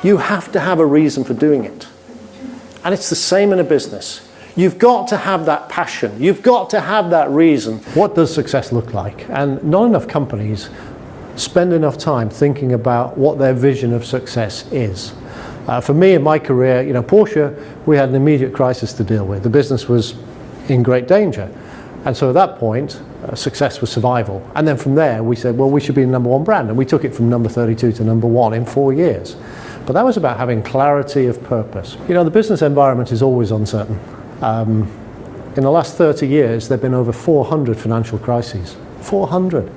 You have to have a reason for doing it. And it's the same in a business. You've got to have that passion. You've got to have that reason. What does success look like? And not enough companies spend enough time thinking about what their vision of success is. For me in my career, Porsche, we had an immediate crisis to deal with. The business was in great danger. And so at that point, success was survival. And then from there, we said, well, we should be the number one brand. And we took it from number 32 to number one in 4 years. But that was about having clarity of purpose. The business environment is always uncertain. In the last 30 years, there have been over 400 financial crises. 400.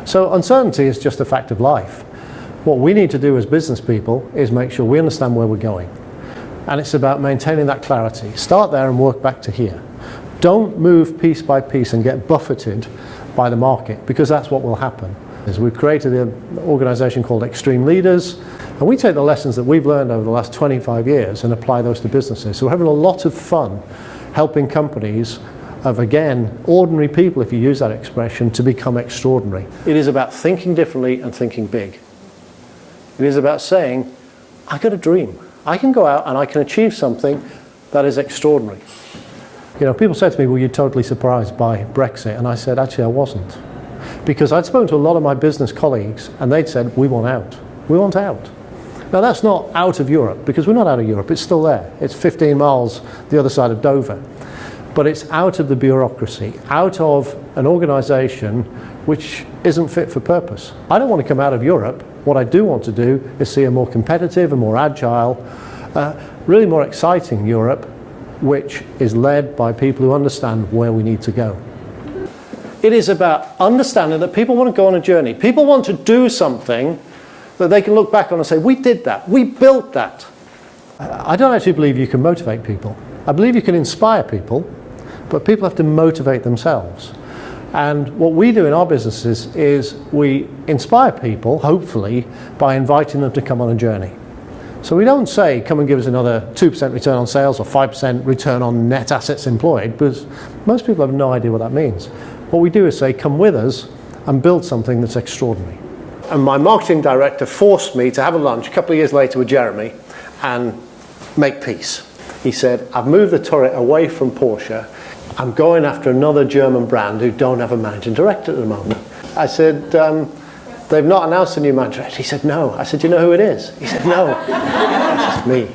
So uncertainty is just a fact of life. What we need to do as business people is make sure we understand where we're going. And it's about maintaining that clarity. Start there and work back to here. Don't move piece by piece and get buffeted by the market, because that's what will happen. We've created an organization called Extreme Leaders, and we take the lessons that we've learned over the last 25 years and apply those to businesses. So we're having a lot of fun helping companies of, again, ordinary people, if you use that expression, to become extraordinary. It is about thinking differently and thinking big. It is about saying, I've got a dream. I can go out and I can achieve something that is extraordinary. People said to me, well, you're totally surprised by Brexit. And I said, actually, I wasn't. Because I'd spoken to a lot of my business colleagues, and they'd said, we want out. We want out. Now, that's not out of Europe, because we're not out of Europe. It's still there. It's 15 miles the other side of Dover. But it's out of the bureaucracy, out of an organisation which isn't fit for purpose. I don't want to come out of Europe. What I do want to do is see a more competitive, a more agile, really more exciting Europe, which is led by people who understand where we need to go. It is about understanding that people want to go on a journey. People want to do something that they can look back on and say, we did that, we built that. I don't actually believe you can motivate people. I believe you can inspire people, but people have to motivate themselves. And what we do in our businesses is we inspire people, hopefully, by inviting them to come on a journey. So we don't say, come and give us another 2% return on sales or 5% return on net assets employed, because most people have no idea what that means. What we do is say, come with us and build something that's extraordinary. And my marketing director forced me to have a lunch a couple of years later with Jeremy and make peace. He said, I've moved the turret away from Porsche. I'm going after another German brand who don't have a managing director at the moment. I said, they've not announced a new managing director. He said, no. I said, you know who it is? He said, no. It's just me.